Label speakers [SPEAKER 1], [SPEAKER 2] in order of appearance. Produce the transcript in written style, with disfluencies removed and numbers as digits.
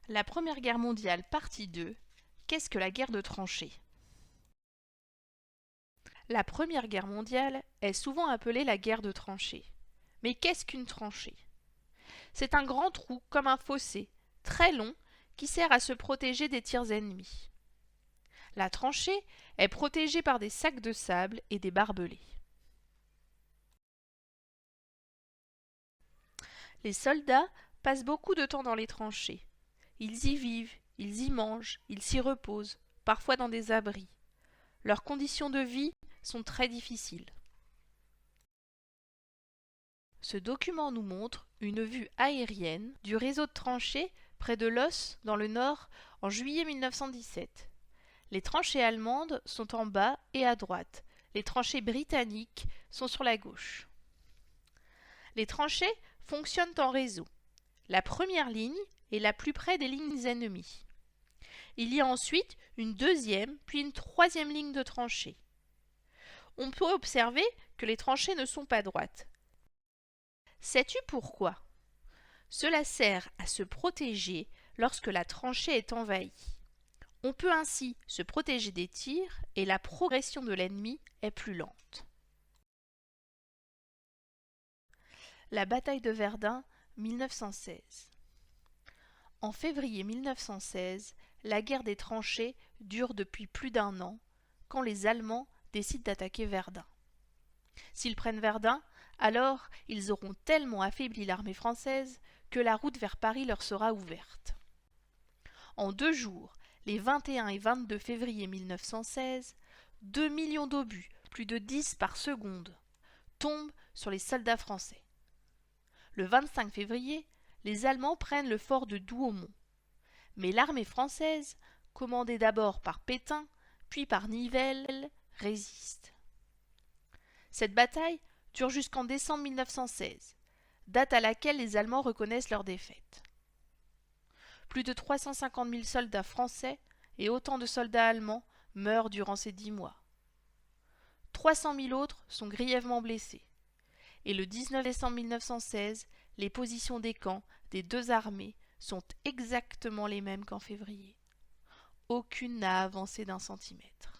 [SPEAKER 1] La Première Guerre mondiale, partie 2. Qu'est-ce que la guerre de tranchées? La Première Guerre mondiale est souvent appelée la guerre de tranchées. Mais qu'est-ce qu'une tranchée? C'est un grand trou, comme un fossé, très long, qui sert à se protéger des tirs ennemis. La tranchée est protégée par des sacs de sable et des barbelés. Les soldats passent beaucoup de temps dans les tranchées. Ils y vivent, ils y mangent, ils s'y reposent, parfois dans des abris. Leurs conditions de vie sont très difficiles. Ce document nous montre une vue aérienne du réseau de tranchées près de Loos dans le nord en juillet 1917. Les tranchées allemandes sont en bas et à droite. Les tranchées britanniques sont sur la gauche. Les tranchées fonctionnent en réseau. La première ligne est la plus près des lignes ennemies. Il y a ensuite une deuxième puis une troisième ligne de tranchées. On peut observer que les tranchées ne sont pas droites. Sais-tu pourquoi? Cela sert à se protéger lorsque la tranchée est envahie. On peut ainsi se protéger des tirs et la progression de l'ennemi est plus lente. La bataille de Verdun, 1916. En février 1916, la guerre des tranchées dure depuis plus d'1 an, quand les Allemands décident d'attaquer Verdun. S'ils prennent Verdun, alors ils auront tellement affaibli l'armée française que la route vers Paris leur sera ouverte. En 2 jours, les 21 et 22 février 1916, 2 millions d'obus, plus de 10 par seconde, tombent sur les soldats français. Le 25 février, les Allemands prennent le fort de Douaumont. Mais l'armée française, commandée d'abord par Pétain, puis par Nivelle, résiste. Cette bataille dure jusqu'en décembre 1916, date à laquelle les Allemands reconnaissent leur défaite. Plus de 350 000 soldats français et autant de soldats allemands meurent durant ces 10 mois. 300 000 autres sont grièvement blessés. Et le 19 décembre 1916, les positions des camps des deux armées sont exactement les mêmes qu'en février. Aucune n'a avancé d'1 centimètre.